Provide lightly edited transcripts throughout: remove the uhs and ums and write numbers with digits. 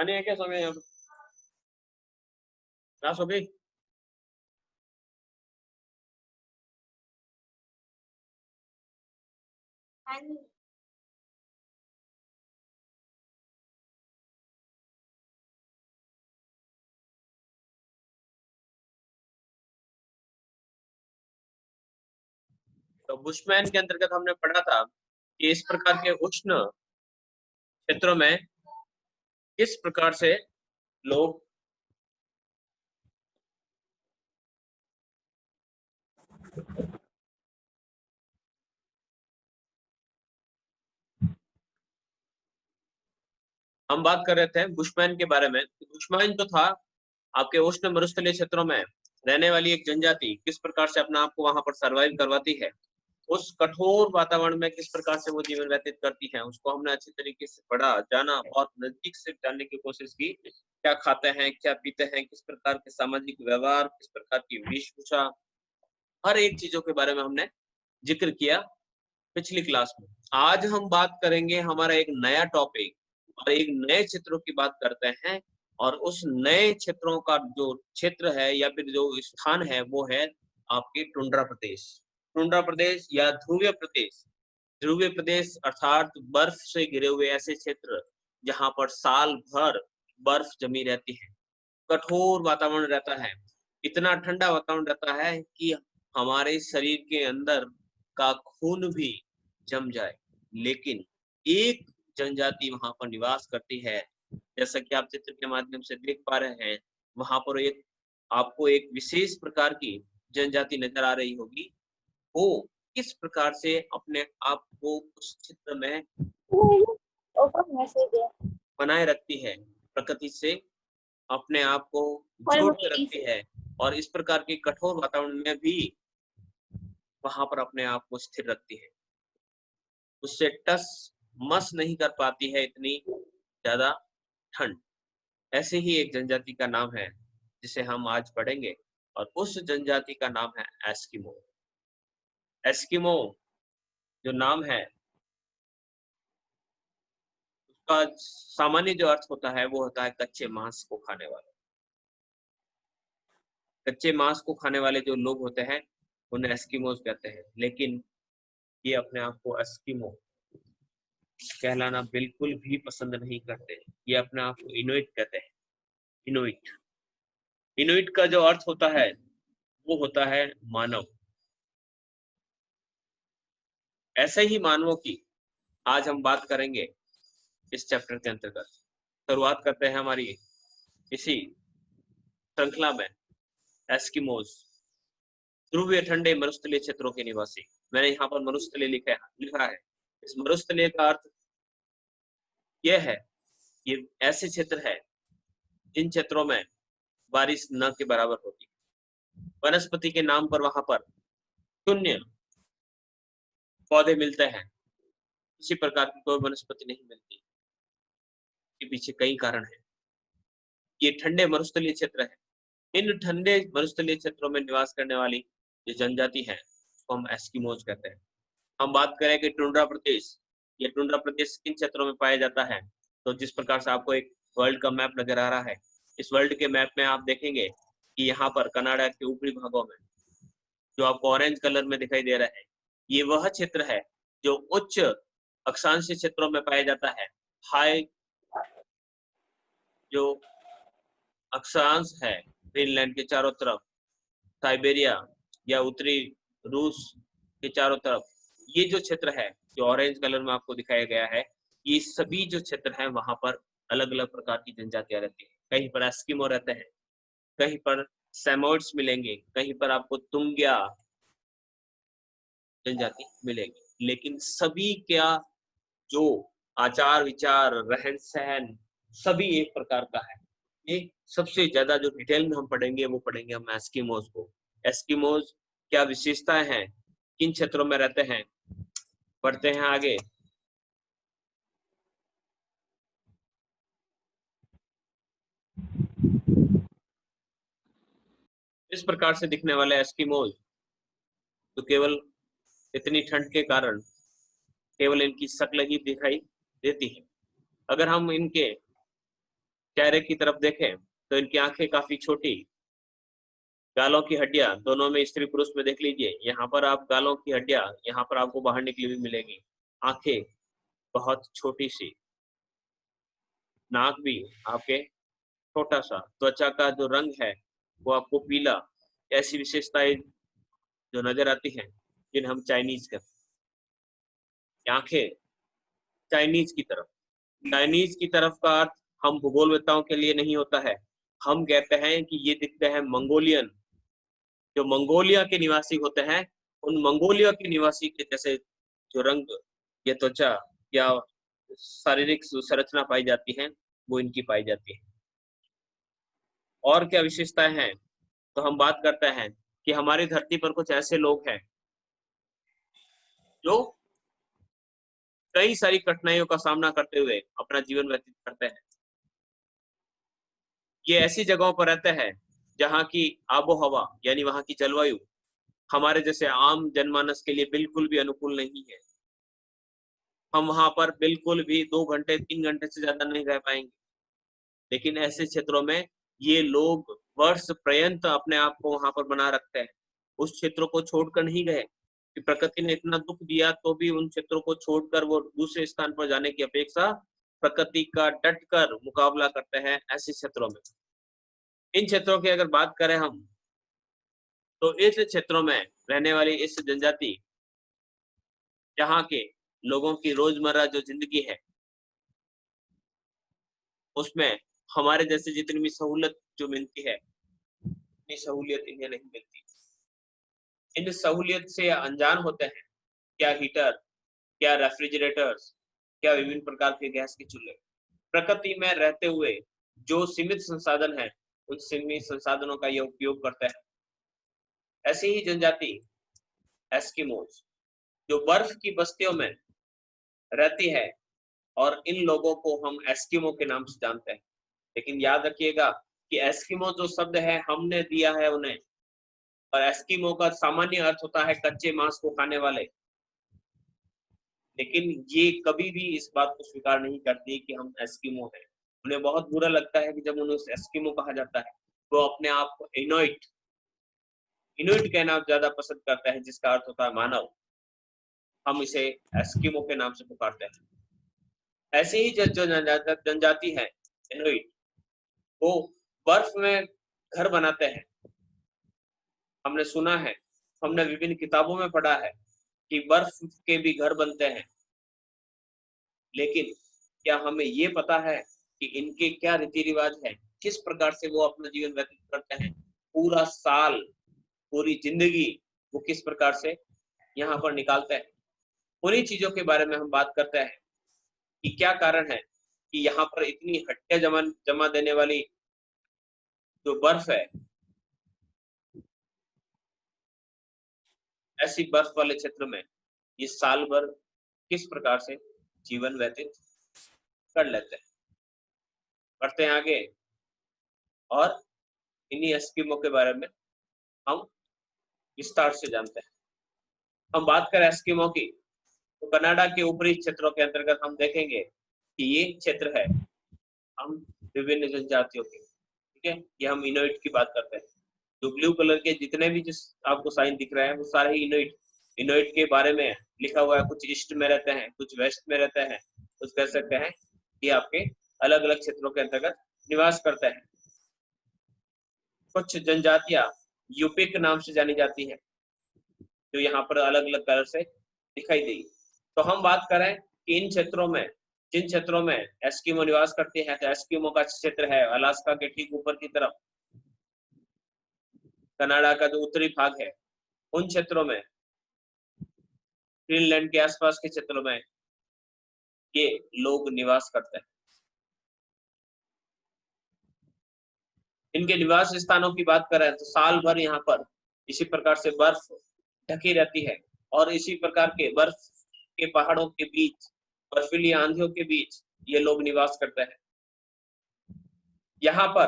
पानी है क्या समय यहाँ पे? क्लास हो गई? तो बुशमैन के अंतर्गत हमने पढ़ा था कि इस प्रकार के उष्ण क्षेत्रों में किस प्रकार से लोग हम बात कर रहे थे बुशमैन के बारे में। बुशमैन जो था आपके उष्ण मरुस्थलीय क्षेत्रों में रहने वाली एक जनजाति किस प्रकार से अपना आप को वहां पर सर्वाइव करवाती है, उस कठोर वातावरण में किस प्रकार से वो जीवन व्यतीत करती है, उसको हमने अच्छी तरीके से पढ़ा, जाना, बहुत नजदीक से जानने की कोशिश की। क्या खाते हैं, क्या पीते हैं, किस प्रकार के सामाजिक व्यवहार, किस प्रकार की वेशभूषा, हर एक चीजों के बारे में हमने जिक्र किया पिछली क्लास में। आज हम बात करेंगे हमारा एक नया टॉपिक और एक नए क्षेत्रों की बात करते हैं, और उस नए क्षेत्रों का जो क्षेत्र है या फिर जो स्थान है वो है आपके टुंड्रा प्रदेश। टुंड्रा प्रदेश या ध्रुवीय प्रदेश। ध्रुवीय प्रदेश अर्थात बर्फ से घिरे हुए ऐसे क्षेत्र जहां पर साल भर बर्फ जमी रहती है, कठोर वातावरण रहता है, इतना ठंडा वातावरण रहता है कि हमारे शरीर के अंदर का खून भी जम जाए। लेकिन एक जनजाति वहां पर निवास करती है, जैसा कि आप चित्र के माध्यम से देख पा रहे हैं। वहां पर एक आपको एक विशेष प्रकार की जनजाति नजर आ रही होगी। वो किस प्रकार से अपने आप को उस चित्र में बनाए रखती है, प्रकृति से अपने आप को जोड़ के रखती है, और इस प्रकार के कठोर वातावरण में भी वहां पर अपने आप को स्थिर रखती है, उससे टस मस नहीं कर पाती है इतनी ज्यादा ठंड। ऐसे ही एक जनजाति का नाम है जिसे हम आज पढ़ेंगे, और उस जनजाति का नाम है एस्किमो। एस्किमो जो नाम है उसका सामान्य जो अर्थ होता है वो होता है कच्चे मांस को खाने वाले। कच्चे मांस को खाने वाले जो लोग होते हैं उन्हें एस्किमोज कहते हैं, लेकिन ये अपने आप को एस्किमो कहलाना बिल्कुल भी पसंद नहीं करते। ये अपने आप को इनुइट कहते हैं। इनुइट। इनुइट का जो अर्थ होता है वो होता है मानव। ऐसे ही मानवों की आज हम बात करेंगे इस चैप्टर के अंतर्गत। शुरुआत करते हैं हमारी इसी श्रृंखला में। एस्किमोज ध्रुवीय ठंडे मरुस्थलीय क्षेत्रों के निवासी। मैंने यहाँ पर मरुस्थलीय लिखा है। इस मरुस्थलीय का अर्थ यह है, ये ऐसे क्षेत्र है जिन क्षेत्रों में बारिश न के बराबर होती। वनस्पति के नाम पर वहां पर शून्य पौधे मिलते हैं, किसी प्रकार की कोई वनस्पति नहीं मिलती। के पीछे कई कारण है। ये ठंडे मरुस्थलीय क्षेत्र है। इन ठंडे मरुस्थलीय क्षेत्रों में निवास करने वाली जो जनजाति है उसको हम एस्किमोज कहते हैं। हम बात करें कि टुंड्रा प्रदेश, ये टुंड्रा प्रदेश किन क्षेत्रों में पाया जाता है, तो जिस प्रकार से आपको एक वर्ल्ड का मैप नजर आ रहा है, इस वर्ल्ड के मैप में आप देखेंगे कि यहाँ पर कनाडा के ऊपरी भागों में जो आपको ऑरेंज कलर में दिखाई दे रहा है, ये वह क्षेत्र है जो उच्च अक्षांशीय क्षेत्रों में पाया जाता है। हाई जो अक्षांश है ग्रीनलैंड के चारों तरफ, साइबेरिया या उत्तरी रूस के चारों तरफ, ये जो क्षेत्र है जो ऑरेंज कलर में आपको दिखाया गया है, ये सभी जो क्षेत्र है वहां पर अलग अलग प्रकार की जनजातियां रहती है। कहीं पर एस्किमो रहते हैं, कहीं पर सैमोइड्स मिलेंगे, कहीं पर आपको तुंगिया जनजाति मिलेगी। लेकिन सभी क्या जो आचार विचार रहन सहन सभी एक प्रकार का है। ये सबसे ज्यादा जो डिटेल में हम पढ़ेंगे वो पढ़ेंगे हम एस्किमोज को। एस्किमोज क्या विशेषताएं हैं, किन क्षेत्रों में रहते हैं, पढ़ते हैं आगे। इस प्रकार से दिखने वाले एस्किमोज तो केवल इतनी ठंड के कारण केवल इनकी शक्ल ही दिखाई देती है। अगर हम इनके चेहरे की तरफ देखें तो इनकी आंखें काफी छोटी, गालों की हड्डियां दोनों में स्त्री पुरुष में देख लीजिए, यहाँ पर आप गालों की हड्डियां यहाँ पर आपको बाहर निकली हुई मिलेगी, आंखें बहुत छोटी सी, नाक भी आपके छोटा सा, त्वचा का जो रंग है वो आपको पीला, ऐसी विशेषताएं जो नजर आती हैं जिन्हें हम चाइनीज कहते हैं। आंखें चाइनीज की तरफ, चाइनीज की तरफ का अर्थ हम भूगोलवेत्ताओं के लिए नहीं होता है, हम कहते हैं कि ये दिखते हैं मंगोलियन, जो मंगोलिया के निवासी होते हैं उन मंगोलिया के निवासी के जैसे जो रंग या त्वचा या शारीरिक संरचना पाई जाती है वो इनकी पाई जाती है। और क्या विशेषताएं हैं, तो हम बात करते हैं कि हमारी धरती पर कुछ ऐसे लोग हैं जो कई सारी कठिनाइयों का सामना करते हुए अपना जीवन व्यतीत करते हैं। ये ऐसी जगहों पर रहते हैं जहाँ की आबो हवा यानी वहां की जलवायु हमारे जैसे आम जनमानस के लिए बिल्कुल भी अनुकूल नहीं है। हम वहां पर बिल्कुल भी 2 घंटे 3 घंटे से ज्यादा नहीं रह पाएंगे, लेकिन ऐसे क्षेत्रों में ये लोग वर्ष पर्यंत अपने आप को वहां पर बना रखते हैं। उस क्षेत्रों को छोड़कर नहीं गए कि प्रकृति ने इतना दुख दिया तो भी उन क्षेत्रों को छोड़कर वो दूसरे स्थान पर जाने की अपेक्षा प्रकृति का डट कर मुकाबला करते हैं ऐसे क्षेत्रों में। इन क्षेत्रों की अगर बात करें हम, तो इस क्षेत्रों में रहने वाली इस जनजाति जहाँ के लोगों की रोजमर्रा जो जिंदगी है उसमें हमारे जैसे जितनी भी सहूलत जो मिलती है इतनी सहूलियत इन्हें नहीं मिलती। इन सहूलियत से अनजान होते हैं, क्या हीटर, क्या रेफ्रिजरेटर्स, क्या विभिन्न प्रकार के गैस के चूल्हे। प्रकृति में रहते हुए जो सीमित संसाधन है उन सीमित संसाधनों का ये उपयोग करते हैं। ऐसी ही जनजाति एस्किमोज जो बर्फ की बस्तियों में रहती है, और इन लोगों को हम एस्किमो के नाम से जानते हैं। लेकिन याद रखिएगा कि एस्किमो जो शब्द है हमने दिया है उन्हें, और एस्किमो का सामान्य अर्थ होता है कच्चे मांस को खाने वाले। लेकिन ये कभी भी इस बात को स्वीकार नहीं करती कि हम एस्किमो हैं। उन्हें बहुत बुरा लगता है कि जब उन्हें एस्किमो कहा जाता है। वो अपने आप को इनुइट इनुइट कहना ज्यादा पसंद करता है, जिसका अर्थ होता है मानव। हम इसे एस्किमो के नाम से पुकारते हैं। ऐसे ही जो जनजाति है इनुइट, वो बर्फ में घर बनाते हैं। हमने सुना है, हमने विभिन्न किताबों में पढ़ा है कि बर्फ के भी घर बनते हैं। लेकिन क्या हमें ये पता है कि इनके क्या रीति रिवाज है, किस प्रकार से वो अपना जीवन व्यतीत करते हैं, पूरा साल, पूरी जिंदगी वो किस प्रकार से यहाँ पर निकालते हैं। उन्हीं चीजों के बारे में हम बात करते हैं कि क्या कारण है कि यहाँ पर इतनी हड्डियां जमा देने वाली जो बर्फ है, ऐसी बर्फ वाले क्षेत्र में ये साल भर किस प्रकार से जीवन व्यतीत कर लेते हैं। बढ़ते हैं आगे और इन्हीं एस्किमो के बारे में हम विस्तार से जानते हैं। हम बात करें एस्किमो की, तो कनाडा के ऊपरी क्षेत्रों के अंतर्गत हम देखेंगे कि ये क्षेत्र है हम विभिन्न जनजातियों के, ठीक है। ये हम इनुइट की बात करते हैं। जो ब्लू कलर के जितने भी जिस आपको साइन दिख रहे हैं वो सारे ही इनुइट इनुइट के बारे में लिखा हुआ है। कुछ ईस्ट में रहते हैं, कुछ वेस्ट में रहते हैं, कुछ कह सकते हैं कि आपके अलग अलग क्षेत्रों के अंतर्गत निवास करते हैं। कुछ जनजातियां यूपिक नाम से जानी जाती है, जो यहाँ पर अलग अलग कलर से दिखाई देगी। तो हम बात करें कि इन क्षेत्रों में, जिन क्षेत्रों में एस्किमो निवास करते हैं, तो एस्किमो का क्षेत्र है अलास्का के ठीक ऊपर की तरफ, कनाडा का जो उत्तरी भाग है उन क्षेत्रों में, ग्रीनलैंड के आसपास के क्षेत्रों में ये लोग निवास करते हैं। इनके निवास स्थानों की बात करें तो साल भर यहाँ पर इसी प्रकार से बर्फ ढकी रहती है, और इसी प्रकार के बर्फ के पहाड़ों के बीच, बर्फीली आंधियों के बीच ये लोग निवास करते हैं। यहाँ पर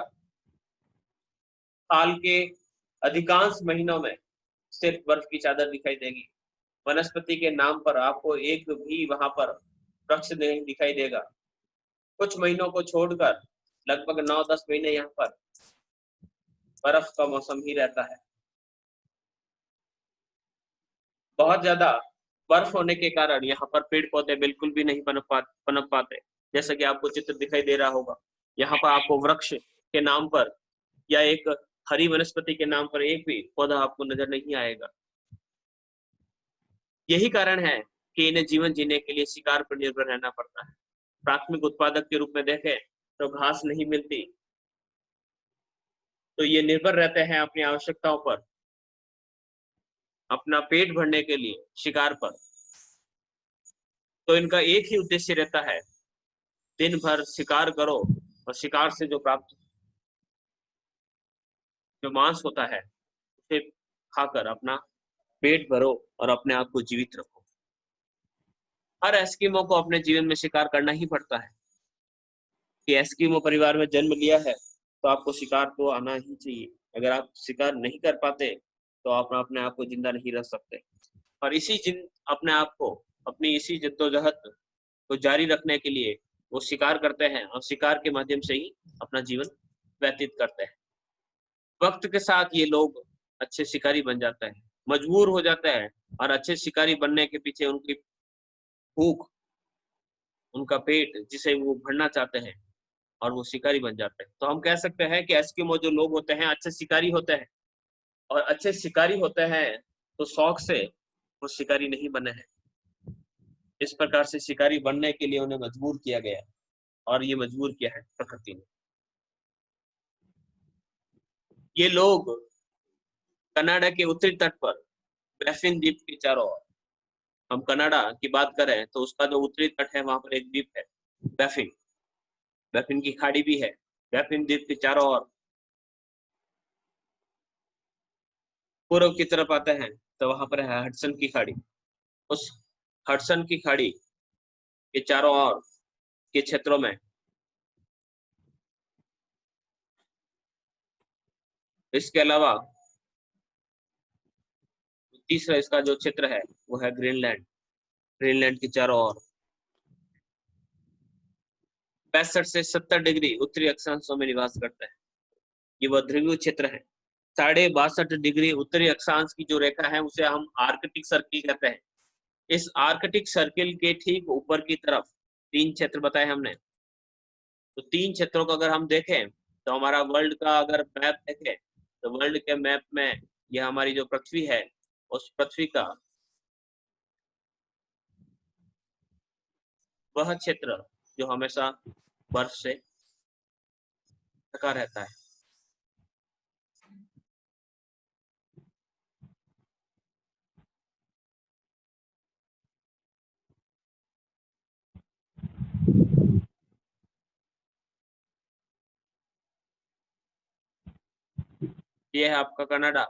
साल के अधिकांश महीनों में सिर्फ बर्फ की चादर दिखाई देगी। वनस्पति के नाम पर आपको एक भी वहां पर वृक्ष नहीं दिखाई देगा। कुछ महीनों को छोड़कर लगभग 9-10 महीने यहाँ पर बर्फ का मौसम ही रहता है। बहुत ज्यादा बर्फ होने के कारण यहाँ पर पेड़ पौधे बिल्कुल भी नहीं पनप पाते। जैसा कि आपको चित्र दिखाई दे रहा होगा, यहाँ पर आपको वृक्ष के नाम पर या एक हरी वनस्पति के नाम पर एक भी पौधा आपको नजर नहीं आएगा। यही कारण है कि इन्हें जीवन जीने के लिए शिकार पर निर्भर रहना पड़ता है। प्राथमिक उत्पादक के रूप में देखें तो घास नहीं मिलती, तो ये निर्भर रहते हैं अपनी आवश्यकताओं पर, अपना पेट भरने के लिए शिकार पर। तो इनका एक ही उद्देश्य रहता है, दिन भर शिकार करो और शिकार से जो प्राप्त जो मांस होता है उसे खाकर अपना पेट भरो और अपने आप को जीवित रखो। हर एस्किमो को अपने जीवन में शिकार करना ही पड़ता है। कि एस्किमो परिवार में जन्म लिया है तो आपको शिकार तो आना ही चाहिए। अगर आप शिकार नहीं कर पाते तो आप अपने आप को जिंदा नहीं रख सकते। और अपने आप को अपनी इसी जद्दोजहद को जारी रखने के लिए वो शिकार करते हैं और शिकार के माध्यम से ही अपना जीवन व्यतीत करते हैं। वक्त के साथ ये लोग अच्छे शिकारी बन जाते हैं, मजबूर हो जाते हैं और अच्छे शिकारी बनने के पीछे उनकी भूख, उनका पेट जिसे वो भरना चाहते हैं और वो शिकारी बन जाते हैं। तो हम कह सकते हैं कि एस्किमो जो लोग होते हैं अच्छे शिकारी होते हैं, और अच्छे शिकारी होते हैं तो शौक से वो शिकारी नहीं बने हैं। इस प्रकार से शिकारी बनने के लिए उन्हें मजबूर किया गया और ये मजबूर किया है प्रकृति ने। ये लोग कनाडा के उत्तरी तट पर बैफिन द्वीप के चारों ओर, हम कनाडा की बात करें तो उसका जो उत्तरी तट है वहां पर एक द्वीप है बैफिन। बैफिन की खाड़ी भी है। बैफिन द्वीप के चारों ओर पूर्व की तरफ आते हैं तो वहां पर है हडसन की खाड़ी। उस हडसन की खाड़ी के चारों ओर के क्षेत्रों में इसके अलावा तीसरा इसका जो क्षेत्र है वो है ग्रीनलैंड। ग्रीनलैंड के चारों ओर 65 से 70 डिग्री उत्तरी अक्षांशों में निवास करता है। ये वह ध्रुवीय क्षेत्र है। 62.5 डिग्री उत्तरी अक्षांश की जो रेखा है उसे हम आर्कटिक सर्किल कहते हैं। इस आर्कटिक सर्किल के ठीक ऊपर की तरफ 3 क्षेत्र बताए हमने। तो 3 क्षेत्रों को अगर हम देखें तो हमारा वर्ल्ड का अगर मैप देखें तो वर्ल्ड के मैप में यह हमारी जो पृथ्वी है उस पृथ्वी का वह क्षेत्र जो हमेशा बर्फ से ढका रहता है। ये है आपका कनाडा।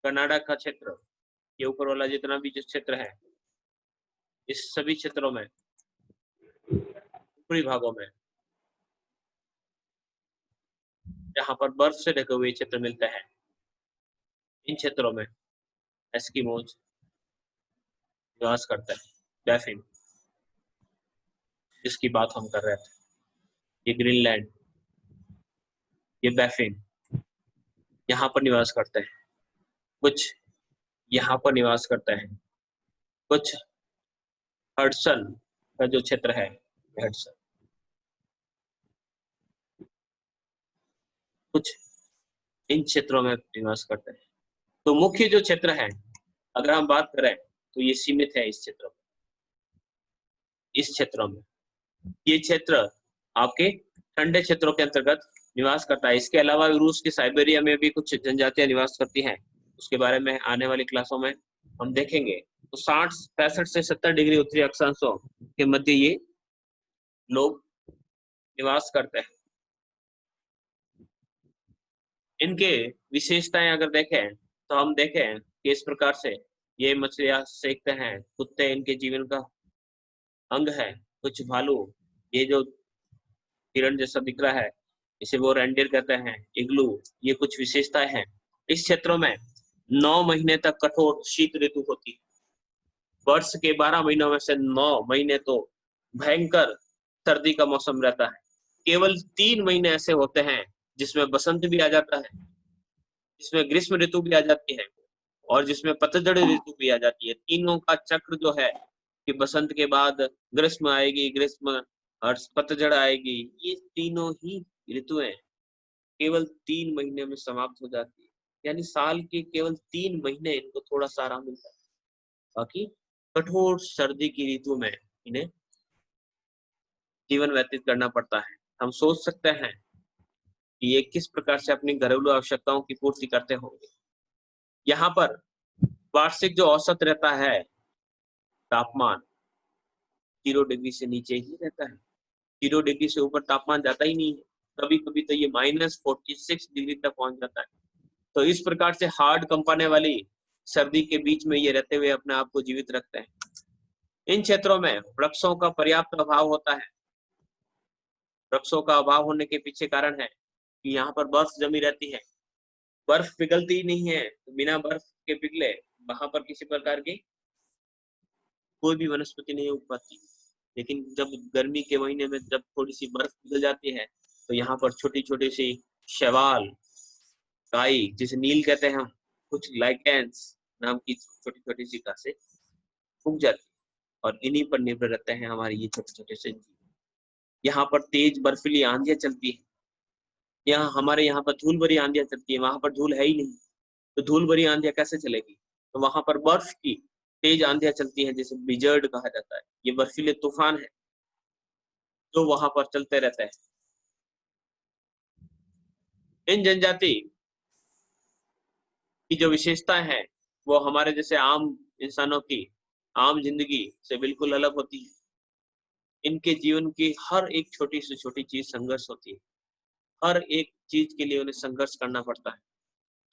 कनाडा का क्षेत्र, ये ऊपर वाला जितना भी जो क्षेत्र है, इस सभी क्षेत्रों में ऊपरी भागों में जहाँ पर बर्फ से ढके हुए क्षेत्र मिलते हैं, इन क्षेत्रों में एस्किमोज निवास करते हैं। बैफिन जिसकी बात हम कर रहे थे, ये ग्रीनलैंड, ये बैफिन यहाँ पर निवास करते हैं। कुछ यहाँ पर निवास करते हैं। कुछ हडसन का जो क्षेत्र है, हडसन, कुछ इन क्षेत्रों में निवास करते हैं। तो मुख्य जो क्षेत्र है अगर हम बात करें तो ये सीमित है इस क्षेत्र में। इस क्षेत्रों में ये क्षेत्र आपके ठंडे क्षेत्रों के अंतर्गत निवास करता है। इसके अलावा रूस की साइबेरिया में भी कुछ जनजातियां निवास करती हैं, उसके बारे में आने वाली क्लासों में हम देखेंगे। तो 65 से 70 डिग्री उत्तरी अक्षांशों के मध्य ये लोग निवास करते हैं। इनके विशेषताएं अगर देखें तो हम देखें कि इस प्रकार से ये मछलियां सेकते हैं। कुत्ते इनके जीवन का अंग है। कुछ भालू, ये जो हिरण जैसा दिख रहा है इसे वो रेंडियर कहते हैं। इग्लू, ये कुछ विशेषताएं हैं। इस क्षेत्रों में 9 महीने तक कठोर शीत ऋतु होती है। वर्ष के 12 महीनों में से 9 महीने तो भयंकर सर्दी का मौसम रहता है। केवल 3 महीने ऐसे होते हैं जिसमें बसंत भी आ जाता है, जिसमें ग्रीष्म ऋतु भी आ जाती है और जिसमें पतझड़ ऋतु भी आ जाती है। तीनों का चक्र जो है कि बसंत के बाद ग्रीष्म आएगी, ग्रीष्म और पतझड़ आएगी, ये तीनों ही ऋतुएं केवल 3 महीने में समाप्त हो जाती है। यानी साल के केवल 3 महीने इनको थोड़ा सा आराम मिलता है, बाकी कठोर सर्दी की ऋतु में इन्हें जीवन व्यतीत करना पड़ता है। हम सोच सकते हैं कि ये किस प्रकार से अपनी घरेलू आवश्यकताओं की पूर्ति करते होंगे। यहाँ पर वार्षिक जो औसत रहता है तापमान 0 डिग्री से नीचे ही रहता है। 0 डिग्री से ऊपर तापमान जाता ही नहीं है। कभी कभी तो ये -46 डिग्री तक पहुंच जाता है। तो इस प्रकार से हार्ड कंपने वाली सर्दी के बीच में ये रहते हुए अपने आप को जीवित रखते हैं। इन क्षेत्रों में वृक्षों का पर्याप्त अभाव होता है। वृक्षों का अभाव होने के पीछे कारण है कि यहाँ पर बर्फ जमी रहती है। बर्फ पिघलती ही नहीं है, तो बिना बर्फ के पिघले वहां पर किसी प्रकार की कोई भी वनस्पति नहीं उग पाती। लेकिन जब गर्मी के महीने में जब थोड़ी सी बर्फ पिघल जाती है तो यहाँ पर छोटी छोटी सी शैवाल, काई जिसे नील कहते हैं हम, कुछ लाइकेंस नाम की छोटी छोटी सी घासें उग जाती है और इन्हीं पर निर्भर रहते हैं हमारे ये छोटे छोटे से जीव। यहाँ पर तेज बर्फीली आंधियां चलती है। यहाँ हमारे यहाँ पर धूल भरी आंधियां चलती है, वहां पर धूल है ही नहीं, तो धूल भरी आंधियां कैसे चलेगी। तो वहां पर बर्फ की तेज आंधियां चलती हैं, जिसे बिजर्ड कहा जाता है। ये बर्फीले तूफान है जो वहां पर चलते रहते हैं। इन जनजाति की जो विशेषताएं हैं वो हमारे जैसे आम इंसानों की आम जिंदगी से बिल्कुल अलग होती है। इनके जीवन की हर एक छोटी से छोटी चीज संघर्ष होती है। हर एक चीज के लिए उन्हें संघर्ष करना पड़ता है।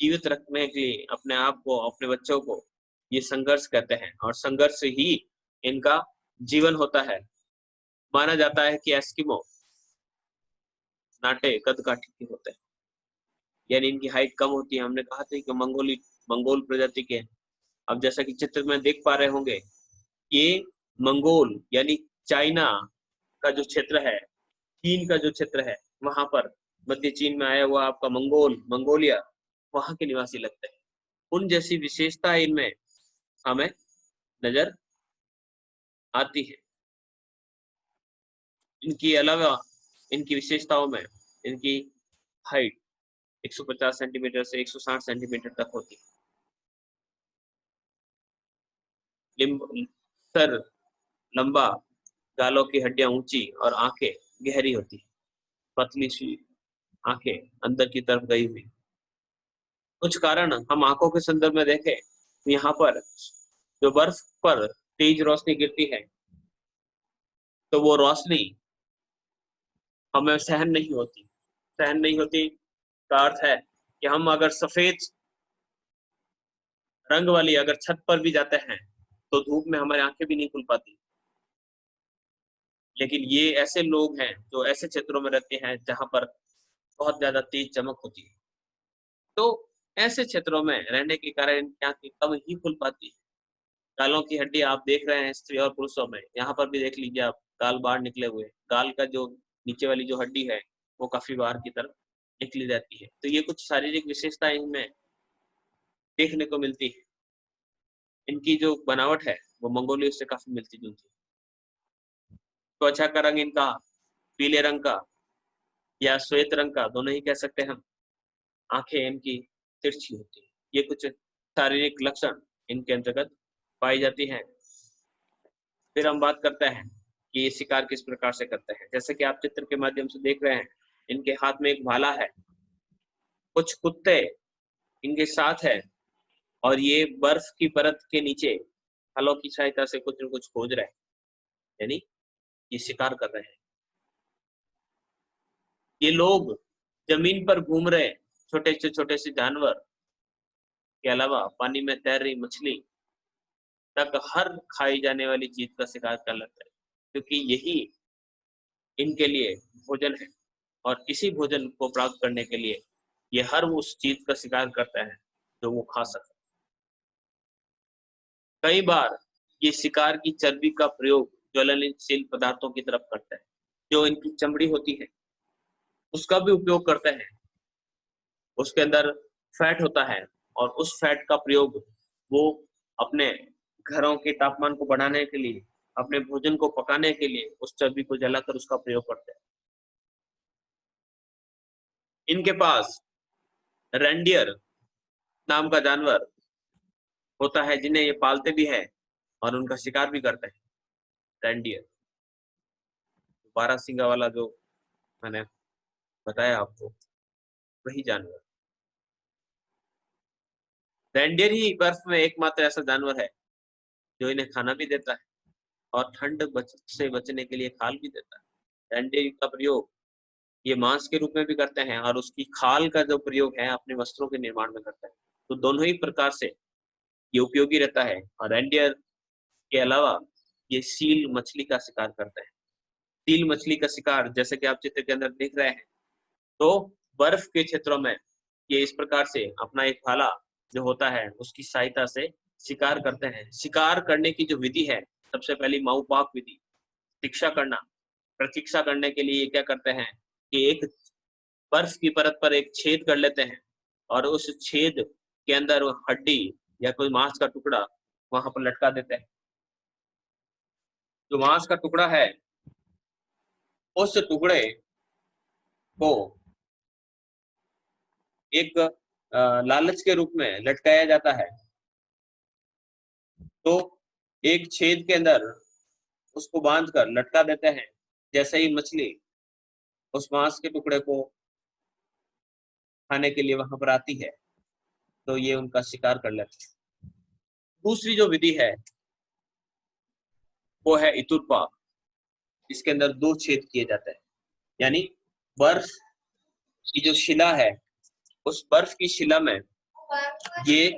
जीवित रखने के लिए अपने आप को, अपने बच्चों को ये संघर्ष कहते हैं और संघर्ष ही इनका जीवन होता है। माना जाता है कि एस्किमो नाटे कद काठी होते हैं, यानी इनकी हाइट कम होती है। हमने कहा था कि मंगोल प्रजाति के। अब जैसा कि चित्र में देख पा रहे होंगे, ये मंगोल यानी चाइना का जो क्षेत्र है, चीन का जो क्षेत्र है, वहां पर मध्य चीन में आया हुआ आपका मंगोलिया, वहां के निवासी लगते हैं। उन जैसी विशेषता इनमें हमें नजर आती है। इनकी अलावा इनकी विशेषताओं में इनकी हाइट 150 सेंटीमीटर से 160 सेंटीमीटर तक होती है। सर लंबा, गालों की हड्डियां ऊंची और आंखें गहरी होती है। पतली सी आंखें अंदर की तरफ गई हुई। कुछ कारण हम आंखों के संदर्भ में देखें तो यहाँ पर जो बर्फ पर तेज रोशनी गिरती है तो वो रोशनी हमें सहन नहीं होती। सहन नहीं होती का अर्थ है कि हम अगर सफेद रंग वाली अगर छत पर भी जाते हैं तो धूप में हमारी आंखें भी नहीं खुल पाती। लेकिन ये ऐसे लोग हैं जो ऐसे क्षेत्रों में रहते हैं जहां पर बहुत ज्यादा तेज चमक होती है, तो ऐसे क्षेत्रों में रहने के कारण इनकी आंखें कम ही खुल पाती है। गालों की हड्डी आप देख रहे हैं स्त्री और पुरुषों में, यहाँ पर भी देख लीजिए आप, गाल बाहर निकले हुए। गाल का जो नीचे वाली जो हड्डी है वो काफी बाहर की तरफ निकली रहती है। तो ये कुछ शारीरिक विशेषताएं इनमें देखने को मिलती है। इनकी जो बनावट है वो मंगोलियों से काफी मिलती जुलती है। त्वचा का रंग इनका पीले रंग का या श्वेत रंग का, दोनों ही कह सकते हैं हम। आंखें इनकी तिरछी होती है। ये कुछ शारीरिक लक्षण इनके अंतर्गत पाई जाती हैं। फिर हम बात करते हैं कि ये शिकार किस प्रकार से करते हैं। जैसे कि आप चित्र के माध्यम से देख रहे हैं, इनके हाथ में एक भाला है। कुछ कुत्ते इनके साथ है और ये बर्फ की परत के नीचे हलों की सहायता से कुछ न कुछ खोज रहे हैं, यानी ये शिकार कर रहे हैं। ये लोग जमीन पर घूम रहे छोटे से जानवर के अलावा पानी में तैर रही मछली तक हर खाई जाने वाली चीज का शिकार कर लेते हैं, क्योंकि यही इनके लिए भोजन है। और इसी भोजन को प्राप्त करने के लिए ये हर उस चीज का शिकार करता है जो वो खा सकता है। कई बार ये शिकार की चर्बी का प्रयोग ज्वलनशील पदार्थों की तरफ करता है। जो इनकी चमड़ी होती है उसका भी उपयोग करते हैं। उसके अंदर फैट होता है और उस फैट का प्रयोग वो अपने घरों के तापमान को बढ़ाने के लिए, अपने भोजन को पकाने के लिए उस चर्बी को जलाकर उसका प्रयोग करते हैं। इनके पास रेंडियर नाम का जानवर होता है जिन्हें ये पालते भी है और उनका शिकार भी करते हैं। रेंडियर, 12 सिंगा वाला जो मैंने बताया आपको, वही जानवर। रेंडियर ही बर्फ में एकमात्र ऐसा जानवर है जो इन्हें खाना भी देता है और ठंड से बचने के लिए खाल भी देता है। रेंडियर का प्रयोग ये मांस के रूप में भी करते हैं और उसकी खाल का जो प्रयोग है अपने वस्त्रों के निर्माण में करते हैं। तो दोनों ही प्रकार से ये उपयोगी रहता है। और रेंडियर के अलावा ये सील मछली का शिकार करता है। सील मछली का शिकार जैसे कि आप चित्र के अंदर देख रहे हैं, तो बर्फ के क्षेत्रों में ये इस प्रकार से अपना एक भाला जो होता है उसकी सहायता से शिकार करते हैं। शिकार करने की जो विधि है, सबसे पहली माउपाक विधि, शिक्षा करना। प्रतीक्षा करने के लिए ये क्या करते हैं कि एक बर्फ की परत पर एक छेद कर लेते हैं और उस छेद के अंदर हड्डी या कोई मांस का टुकड़ा वहां पर लटका देते हैं। जो मांस का टुकड़ा है उस टुकड़े को एक लालच के रूप में लटकाया जाता है। तो एक छेद के अंदर उसको बांधकर लटका देते हैं। जैसे ही मछली उस मांस के टुकड़े को खाने के लिए वहां पर आती है तो ये उनका शिकार कर लेते हैं। दूसरी जो विधि है वो है इतुरपाक। इसके अंदर 2 छेद किए जाते हैं, यानी बर्फ की जो शिला है उस बर्फ की शिला में ये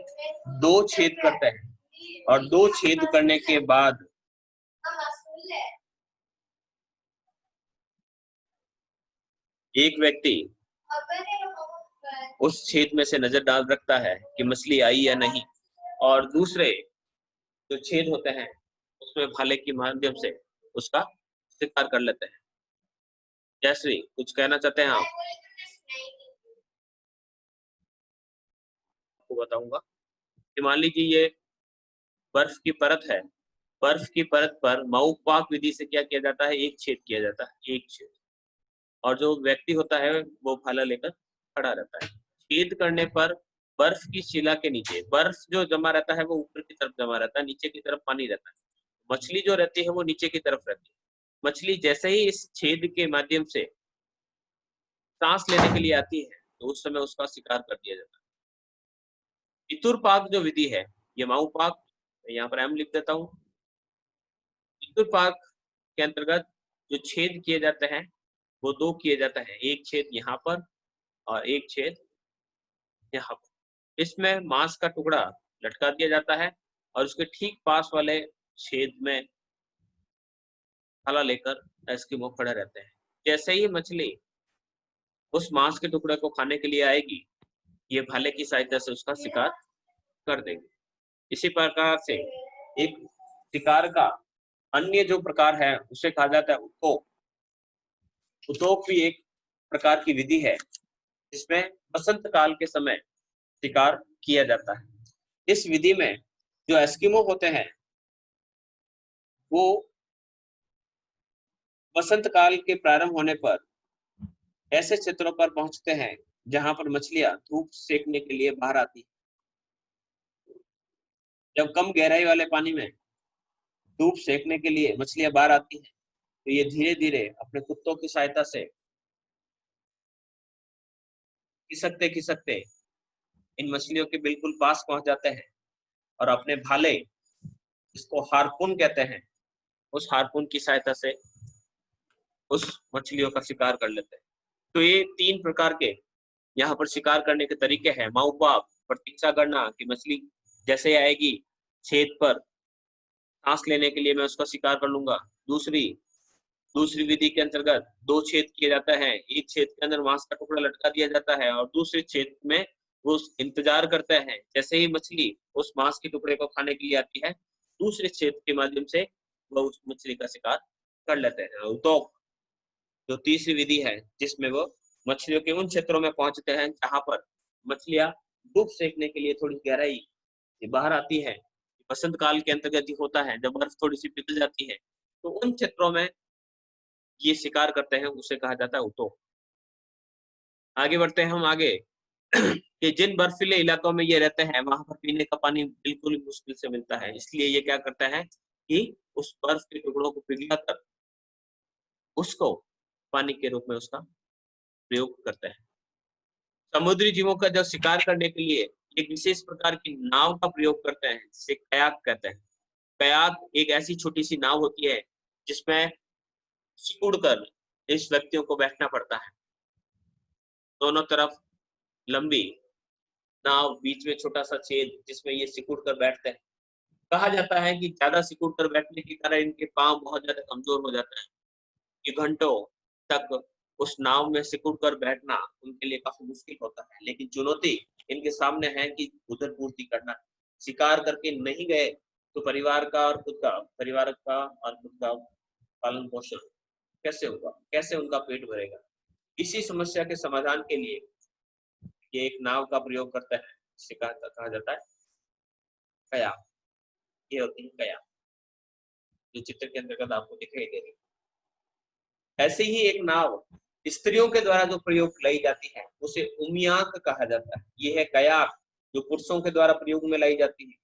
2 छेद करते हैं और 2 छेद करने के बाद एक व्यक्ति उस छेद में से नजर डाल रखता है कि मछली आई या नहीं, और दूसरे जो छेद होते हैं उसमें भाले के माध्यम से उसका शिकार कर लेते हैं। जयश्री, कुछ कहना चाहते हैं आप? आपको बताऊंगा कि मान लीजिए ये बर्फ की परत है। बर्फ की परत पर माउपाक विधि से क्या किया जाता है, एक छेद किया जाता है, एक छेद, और जो व्यक्ति होता है वो भाला लेकर खड़ा रहता है। छेद करने पर बर्फ की शिला के नीचे बर्फ जो जमा रहता है वो ऊपर की तरफ जमा रहता है, नीचे की तरफ पानी रहता है। मछली जो रहती है वो नीचे की तरफ रहती है। मछली जैसे ही इस छेद के माध्यम से सांस लेने के लिए आती है तो उस समय उसका शिकार कर दिया जाता है। इतुरपाक जो विधि है, ये माउपाक, यहाँ पर एम लिख देता हूँ। इतुरपाक के अंतर्गत जो छेद किए जाते हैं वो 2 किए जाते हैं, एक छेद यहाँ पर और एक छेद यहाँ पर। इसमें मांस का टुकड़ा लटका दिया जाता है और उसके ठीक पास वाले छेद में भाला लेकर एस्किमो खड़े रहते हैं। जैसे ही मछली उस मांस के टुकड़े को खाने के लिए आएगी, ये भाले की सहायता से उसका शिकार कर देंगे। इसी प्रकार से एक शिकार का अन्य जो प्रकार है उसे कहा जाता है उत्तोक। उत्तोक भी एक प्रकार की विधि है जिसमें बसंत काल के समय शिकार किया जाता है। इस विधि में जो एस्किमो होते हैं वो बसंत काल के प्रारंभ होने पर ऐसे क्षेत्रों पर पहुंचते हैं जहां पर मछलियां धूप सेकने के लिए बाहर आती हैं। जब कम गहराई वाले पानी में धूप सेकने के लिए मछलियां बाहर आती हैं तो ये धीरे धीरे अपने कुत्तों की सहायता से खिसकते खिसकते इन मछलियों के बिल्कुल पास पहुंच जाते हैं और अपने भाले, इसको हार्पून कहते हैं, उस हार्पून की सहायता से उस मछलियों का शिकार कर लेते हैं। तो ये 3 प्रकार के यहाँ पर शिकार करने के तरीके हैं। माउपाक, प्रतीक्षा करना कि मछली जैसे आएगी छेद पर सांस लेने के लिए मैं उसका शिकार कर लूंगा। दूसरी विधि के अंतर्गत 2 छेद किए जाते हैं, एक छेद के अंदर मांस का टुकड़ा लटका दिया जाता है और दूसरे छेद में वो इंतजार करते हैं। जैसे ही मछली उस मांस के टुकड़े को खाने के लिए आती है दूसरे छेद के माध्यम से वह उस मछली का शिकार कर लेते हैं। उद्योग जो तीसरी विधि है जिसमें वो मछलियों के उन क्षेत्रों में पहुंचते हैं जहां पर मछलियां डूब सेकने के लिए थोड़ी गहराई से बाहर आती है। बसंत काल के अंतर्गत ही होता है, जब बर्फ थोड़ी सी पिघल जाती है तो उन क्षेत्रों में ये शिकार करते हैं, उसे कहा जाता है उतो। आगे बढ़ते हैं हम आगे कि जिन बर्फीले इलाकों में ये रहते हैं वहां पर पीने का पानी बिल्कुल ही मुश्किल से मिलता है, इसलिए ये क्या करता है कि उस बर्फ के टुकड़ों को पिघलाकर उसको पानी के रूप में उसका प्रयोग करते हैं। समुद्री जीवों का जब शिकार करने के लिए एक विशेष प्रकार की नाव का प्रयोग करते हैं जिसे कयाक कहते हैं। कयाक एक ऐसी छोटी सी नाव होती है जिसमें सिकुड़ कर इस व्यक्तियों को बैठना पड़ता है। दोनों तरफ लंबी नाव, बीच में छोटा सा छेद जिसमें ये सिकुड़ कर बैठते हैं। कहा जाता है कि ज्यादा सिकुड़ कर बैठने के कारण इनके पांव बहुत ज्यादा कमजोर हो जाते हैं, कि घंटों तक उस नाव में सिकुड़ कर बैठना उनके लिए काफी मुश्किल होता है। लेकिन चुनौती इनके सामने है कि उधर पूर्ति करना। शिकार करके नहीं गए तो परिवार का और खुद का पालन पोषण कैसे होगा, कैसे उनका पेट भरेगा। इसी समस्या के समाधान के लिए ये एक नाव का प्रयोग करता है, जिसे कहा जाता है कया। ये होती है कया, जो चित्र के अंतर्गत आपको दिखाई दे रही है। ऐसे ही एक नाव स्त्रियों के द्वारा जो प्रयोग लाई जाती है उसे उमियाक कहा जाता है। ये है कयाक जो पुरुषों के द्वारा प्रयोग में लाई जाती है।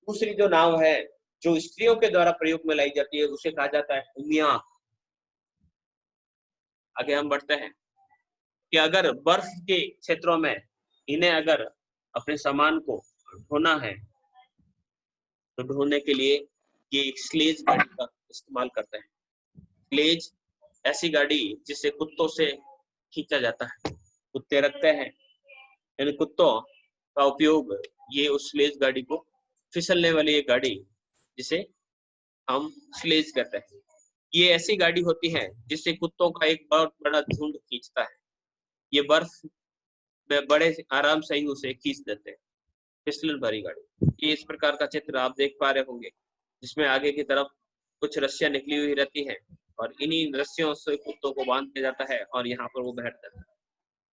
दूसरी जो नाव है जो स्त्रियों के द्वारा प्रयोग में लाई जाती है उसे कहा जाता है उमियाक। आगे हम बढ़ते हैं कि अगर बर्फ के क्षेत्रों में इन्हें अगर अपने सामान को ढोना है तो ढोने के लिए ये एक स्लेज गाड़ी का इस्तेमाल करते हैं। स्लेज ऐसी गाड़ी जिसे कुत्तों से खींचा जाता है, कुत्ते रखते हैं, इन कुत्तों का उपयोग ये उस स्लेज गाड़ी को, फिसलने वाली एक गाड़ी जिसे हम स्लेज कहते हैं, ये ऐसी गाड़ी होती है जिससे कुत्तों का एक बहुत बड़ा झुंड खींचता है। ये बर्फ में बड़े आराम से ही उसे खींच देते हैं, फिसलन भरी गाड़ी। ये इस प्रकार का चित्र आप देख पा रहे होंगे जिसमें आगे की तरफ कुछ रस्सियां निकली हुई रहती हैं और इन्हीं रस्सियों से कुत्तों को बांध दिया जाता है और यहाँ पर वो बैठ जाता है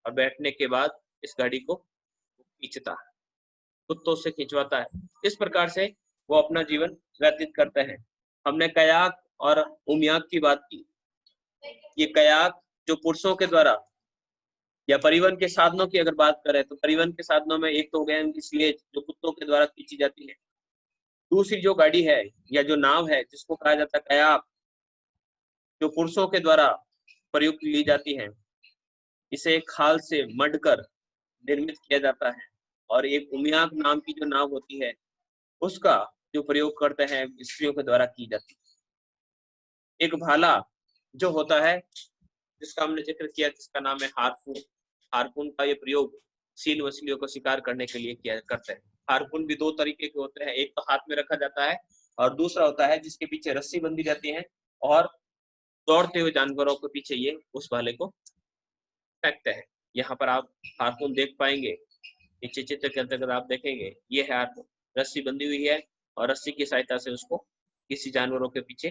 और बैठने के बाद इस गाड़ी को खींचता है, कुत्तों से खिंचवाता है। इस प्रकार से वो अपना जीवन व्यतीत करते हैं। हमने कयाक और उमियाक की बात की। ये कयाक जो पुरुषों के द्वारा या परिवहन के साधनों की अगर बात करें तो परिवहन के साधनों में एक तो हो गया इनकी स्लेज जो कुत्तों के द्वारा खींची जाती है। दूसरी जो गाड़ी है या जो नाव है जिसको कहा जाता है कयाक, जो पुरुषों के द्वारा प्रयुक्त ली जाती है, इसे खाल से मढ़कर निर्मित किया जाता है। और एक उमियाक नाम की जो नाव होती है उसका जो प्रयोग करते हैं स्त्रियों के द्वारा की जाती है। एक भाला जो होता है जिसका हमने जिक्र किया जिसका नाम है हारपून। हारपून का ये प्रयोग सील मछलियों को शिकार करने के लिए किया करते हैं। हारपून भी दो तरीके के होते हैं, एक तो हाथ में रखा जाता है और दूसरा होता है जिसके पीछे रस्सी बंधी जाती है और दौड़ते हुए जानवरों के पीछे ये उस भाले को फेंकते हैं। यहाँ पर आप हारपून देख पाएंगे, नीचे चित्र के अंतर्गत आप देखेंगे ये है हारपून, रस्सी बंधी हुई है और रस्सी की सहायता से उसको किसी जानवरों के पीछे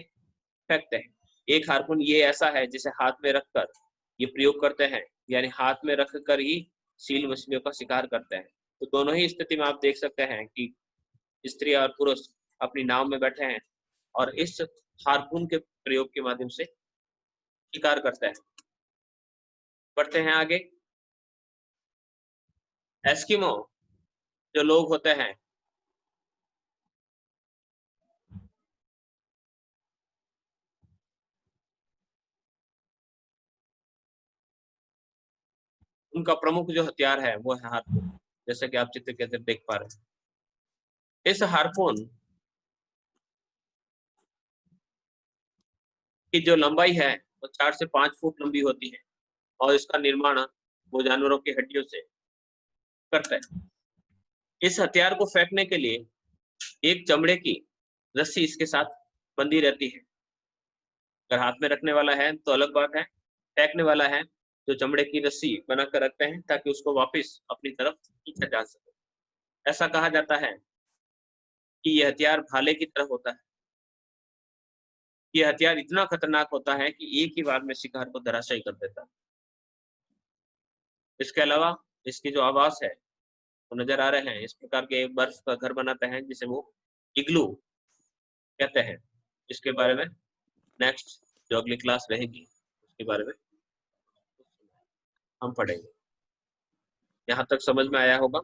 फेंकते हैं। एक हारपून ये ऐसा है जिसे हाथ में रखकर ये प्रयोग करते हैं, यानी हाथ में रखकर ही सील मछलियों का शिकार करते हैं। तो दोनों ही स्थिति में आप देख सकते हैं कि स्त्री और पुरुष अपनी नाव में बैठे हैं और इस हारपून के प्रयोग के माध्यम से शिकार करते हैं। बढ़ते हैं आगे। एस्किमो जो लोग होते हैं उनका प्रमुख जो हथियार है वो है हारपून, जैसे कि आप चित्र के अंदर देख पा रहे हैं। इस हारपून की जो लंबाई है वो 4 से 5 फुट लंबी होती है और इसका निर्माण वो जानवरों की हड्डियों से करते हैं। इस हथियार को फेंकने के लिए एक चमड़े की रस्सी इसके साथ बंधी रहती है। अगर हाथ में रखने वाला है तो अलग बात है, फेंकने वाला है तो चमड़े की रस्सी बनाकर रखते हैं ताकि उसको वापस अपनी तरफ खींचा जा सके। ऐसा कहा जाता है कि ये हथियार भाले की तरह होता है। ये हथियार इतना खतरनाक होता है कि एक ही बार में शिकार को धराशायी कर देता है। इसके अलावा इसकी जो आवास है वो नजर आ रहे हैं, इस प्रकार के बर्फ का घर बनाते हैं जिसे वो इग्लू कहते हैं। इसके बारे में नेक्स्ट जो अगली क्लास रहेगी उसके बारे में हम पढ़ेंगे। यहाँ तक समझ में आया होगा।